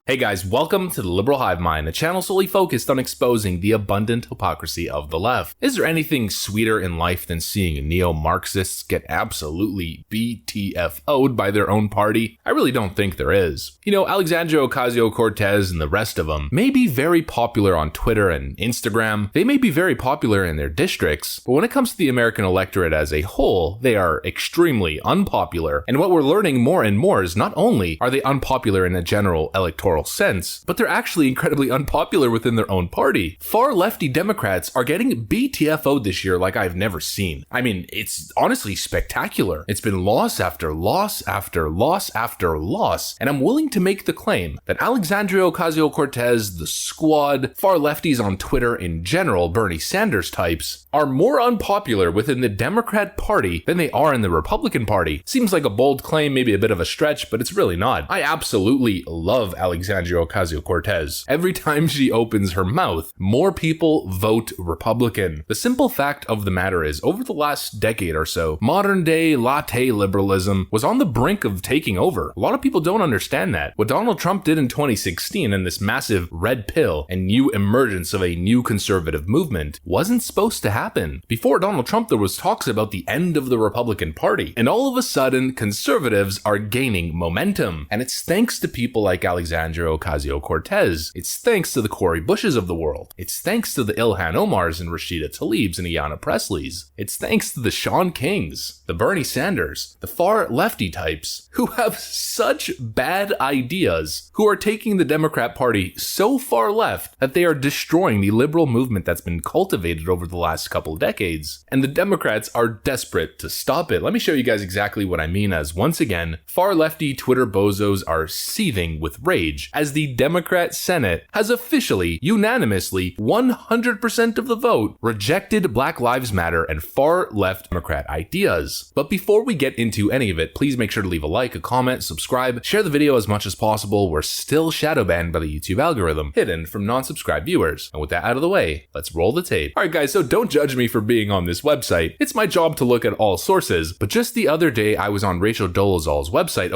Hey guys, welcome to the Liberal Hive Mind, a channel solely focused on exposing the abundant hypocrisy of the left. Is there anything sweeter in life than seeing neo-Marxists get absolutely BTFO'd by their own party? I really don't think there is. You know, Alexandria Ocasio-Cortez and the rest of them may be very popular on Twitter and Instagram. They may be very popular in their districts, but when it comes to the American electorate as a whole, they are extremely unpopular. And what we're learning more and more is not only are they unpopular in a general electoral sense, but they're actually incredibly unpopular within their own party. Far lefty Democrats are getting BTFO'd this year like I've never seen. I mean, it's honestly spectacular. It's been loss after loss after loss after loss, and I'm willing to make the claim that Alexandria Ocasio-Cortez, the squad, far lefties on Twitter in general, Bernie Sanders types, are more unpopular within the Democrat Party than they are in the Republican Party. Seems like a bold claim, maybe a bit of a stretch, but it's really not. I absolutely love Alexandria Ocasio-Cortez. Every time she opens her mouth, more people vote Republican. The simple fact of the matter is, over the last decade or so, modern day latte liberalism was on the brink of taking over. A lot of people don't understand that. What Donald Trump did in 2016 and this massive red pill and new emergence of a new conservative movement wasn't supposed to happen. Before Donald Trump, there was talks about the end of the Republican Party, and all of a sudden, conservatives are gaining momentum. And it's thanks to people like Alexandria Ocasio-Cortez. It's thanks to the Cori Bushes of the world. It's thanks to the Ilhan Omars and Rashida Tlaibs and Ayanna Presleys. It's thanks to the Sean Kings, the Bernie Sanders, the far lefty types who have such bad ideas, who are taking the Democrat Party so far left that they are destroying the liberal movement that's been cultivated over the last couple decades. And the Democrats are desperate to stop it. Let me show you guys exactly what I mean, as once again, far lefty Twitter bozos are seething with rage as the Democrat Senate has officially, unanimously, 100% of the vote rejected Black Lives Matter and far left Democrat ideas. But before we get into any of it, please make sure to leave a like, a comment, subscribe, share the video as much as possible. We're still shadow banned by the YouTube algorithm, hidden from non-subscribed viewers. And with that out of the way, let's roll the tape. Alright guys, so don't judge me for being on this website. It's my job to look at all sources, but just the other day I was on Rachel Dolezal's website,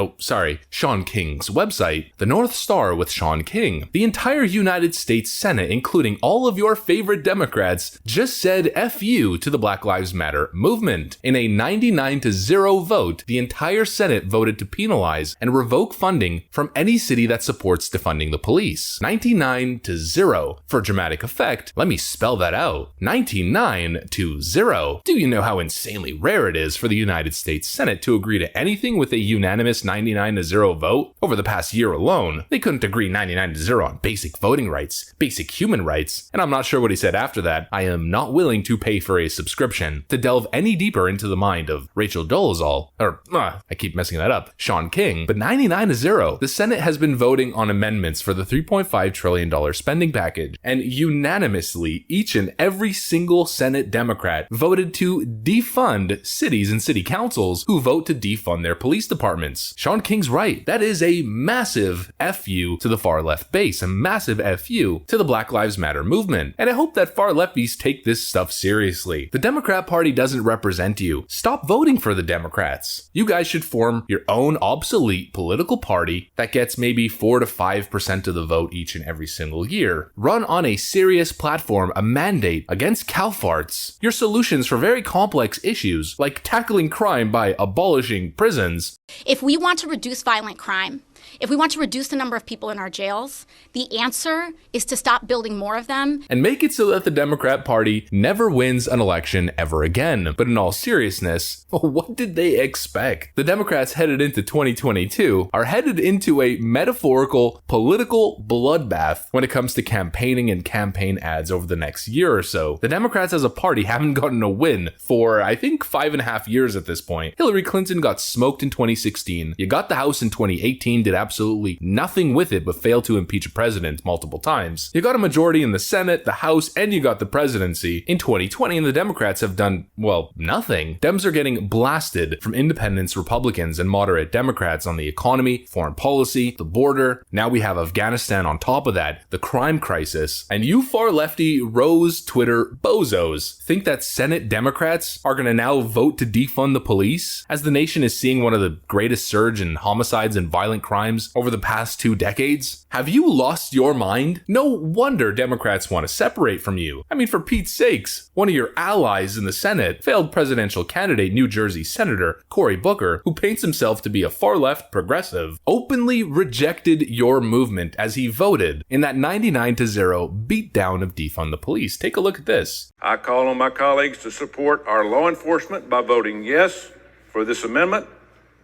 Sean King's website, The North Star with Sean King. The entire United States Senate, including all of your favorite Democrats, just said F you to the Black Lives Matter movement. In a 99-0 vote, the entire Senate voted to penalize and revoke funding from any city that supports defunding the police. 99-0. For dramatic effect, let me spell that out. 99-0. Do you know how insanely rare it is for the United States Senate to agree to anything with a unanimous 99-0 vote? Over the past year alone, they couldn't agree 99-0 on basic voting rights, basic human rights, and I'm not sure what he said after that. I am not willing to pay for a subscription to delve any deeper into the mind of Rachel Dolezal, I keep messing that up, Sean King, but 99-0. The Senate has been voting on amendments for the $3.5 trillion spending package, and unanimously, each and every single Senate Democrat voted to defund cities and city councils who vote to defund their police departments. Sean King's right. That is a massive FU to the far left base, a massive FU to the Black Lives Matter movement. And I hope that far lefties take this stuff seriously. The Democrat Party doesn't represent you. Stop voting for the Democrats. You guys should form your own obsolete political party that gets maybe 4 to 5% of the vote each and every single year. Run on a serious platform, a mandate against cow farts. Your solutions for very complex issues like tackling crime by abolishing prisons. If we want to reduce violent crime, if we want to reduce the number of people in our jails, the answer is to stop building more of them. And make it so that the Democrat Party never wins an election ever again. But in all seriousness, what did they expect? The Democrats headed into 2022 are headed into a metaphorical political bloodbath when it comes to campaigning and campaign ads over the next year or so. The Democrats as a party haven't gotten a win for, I think, 5.5 years at this point. Hillary Clinton got smoked in 2016. You got the House in 2018, did absolutely nothing with it but failed to impeach a president multiple times. You got a majority in the Senate, the House, and you got the presidency in 2020, and the Democrats have done, well, nothing. Dems are getting blasted from independents, Republicans, and moderate Democrats on the economy, foreign policy, the border. Now we have Afghanistan on top of that, the crime crisis. And you far lefty rose Twitter bozos think that Senate Democrats are going to now vote to defund the police as the nation is seeing one of the greatest surge in homicides and violent crime crimes over the past 2 decades? Have you lost your mind? No wonder Democrats want to separate from you. I mean, for Pete's sakes, one of your allies in the Senate, failed presidential candidate New Jersey Senator Cory Booker, who paints himself to be a far-left progressive, openly rejected your movement as he voted in that 99-0 beatdown of defund the police. Take a look at this. I call on my colleagues to support our law enforcement by voting yes for this amendment.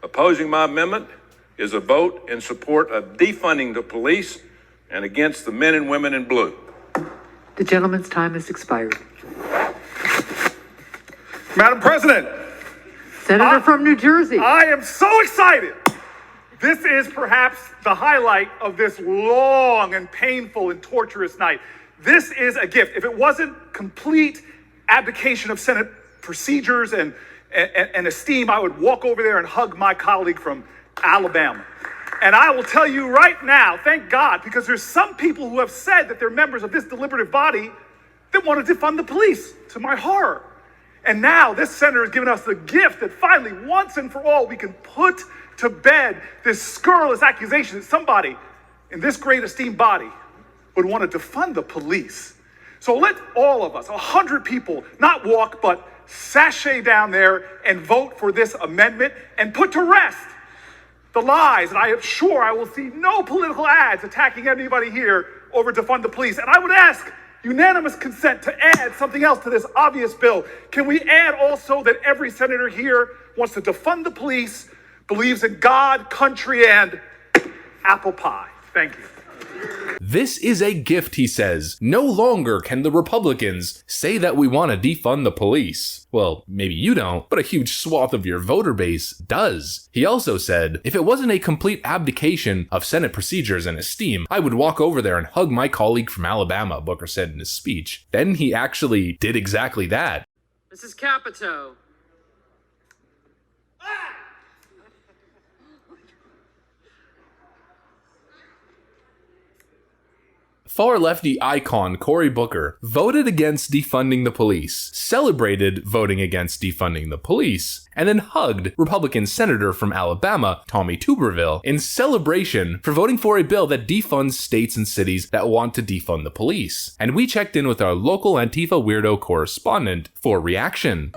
Opposing my amendment is a vote in support of defunding the police and against the men and women in blue. The gentleman's time has expired. Madam President, Senator from New Jersey. I am so excited. This is perhaps the highlight of this long and painful and torturous night. This is a gift. If it wasn't complete abdication of Senate procedures and esteem, I would walk over there and hug my colleague from Alabama. And I will tell you right now, thank God, because there's some people who have said that they're members of this deliberative body that want to defund the police, to my horror. And now this senator has given us the gift that finally, once and for all, we can put to bed this scurrilous accusation that somebody in this great esteemed body would want to defund the police. So let all of us, 100 people, not walk, but sashay down there and vote for this amendment and put to rest the lies. And I am sure I will see no political ads attacking anybody here over defund the police. And I would ask unanimous consent to add something else to this obvious bill. Can we add also that every senator here wants to defund the police, believes in God, country, and apple pie? Thank you. This is a gift, he says. No longer can the Republicans say that we want to defund the police. Well, maybe you don't, but a huge swath of your voter base does. He also said, if it wasn't a complete abdication of Senate procedures and esteem, I would walk over there and hug my colleague from Alabama, Booker said in his speech. Then he actually did exactly that. Mrs. Capito. Far-lefty icon Cory Booker voted against defunding the police, celebrated voting against defunding the police, and then hugged Republican Senator from Alabama, Tommy Tuberville, in celebration for voting for a bill that defunds states and cities that want to defund the police. And we checked in with our local Antifa weirdo correspondent for reaction.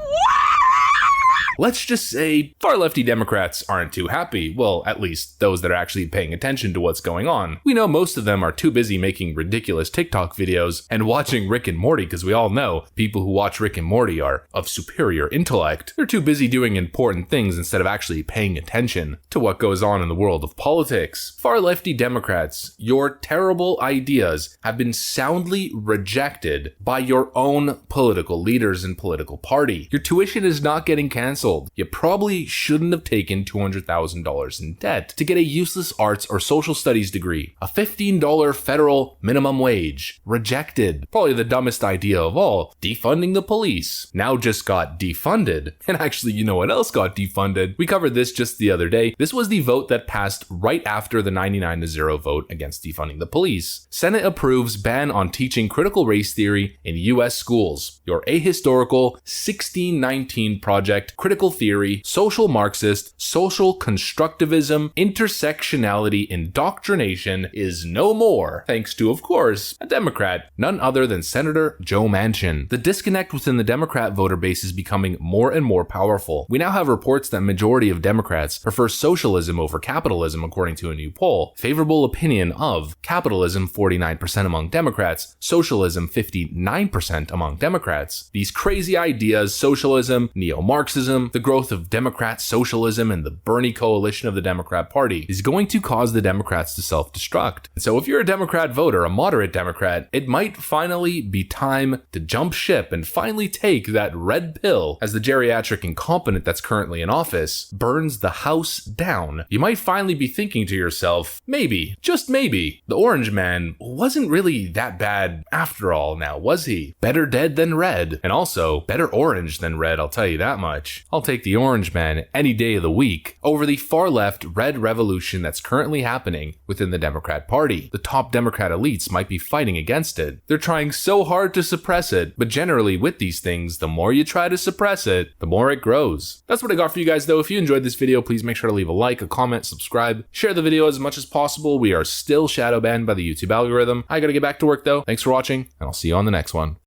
Let's just say far-lefty Democrats aren't too happy. Well, at least those that are actually paying attention to what's going on. We know most of them are too busy making ridiculous TikTok videos and watching Rick and Morty, because we all know people who watch Rick and Morty are of superior intellect. They're too busy doing important things instead of actually paying attention to what goes on in the world of politics. Far-lefty Democrats, your terrible ideas have been soundly rejected by your own political leaders and political party. Your tuition is not getting canceled. You probably shouldn't have taken $200,000 in debt to get a useless arts or social studies degree. A $15 federal minimum wage. Rejected. Probably the dumbest idea of all. Defunding the police. Now just got defunded. And actually, you know what else got defunded? We covered this just the other day. This was the vote that passed right after the 99-0 vote against defunding the police. Senate approves ban on teaching critical race theory in U.S. schools. Your ahistorical 1619 project, critical theory, social Marxist, social constructivism, intersectionality, indoctrination is no more, thanks to, of course, a Democrat, none other than Senator Joe Manchin. The disconnect within the Democrat voter base is becoming more and more powerful. We now have reports that majority of Democrats prefer socialism over capitalism, according to a new poll. Favorable opinion of capitalism 49% among Democrats, socialism 59% among Democrats. These crazy ideas, socialism, neo-Marxism, the growth of Democrat socialism, and the Bernie coalition of the Democrat Party is going to cause the Democrats to self-destruct. And so if you're a Democrat voter, a moderate Democrat, it might finally be time to jump ship and finally take that red pill as the geriatric incompetent that's currently in office burns the house down. You might finally be thinking to yourself, maybe, just maybe, the orange man wasn't really that bad after all now, was he? Better dead than red, and also better orange than red, I'll tell you that much. I'll take the orange man any day of the week over the far-left red revolution that's currently happening within the Democrat Party. The top Democrat elites might be fighting against it. They're trying so hard to suppress it, but generally with these things, the more you try to suppress it, the more it grows. That's what I got for you guys though. If you enjoyed this video, please make sure to leave a like, a comment, subscribe, share the video as much as possible. We are still shadow banned by the YouTube algorithm. I gotta get back to work though. Thanks for watching, and I'll see you on the next one.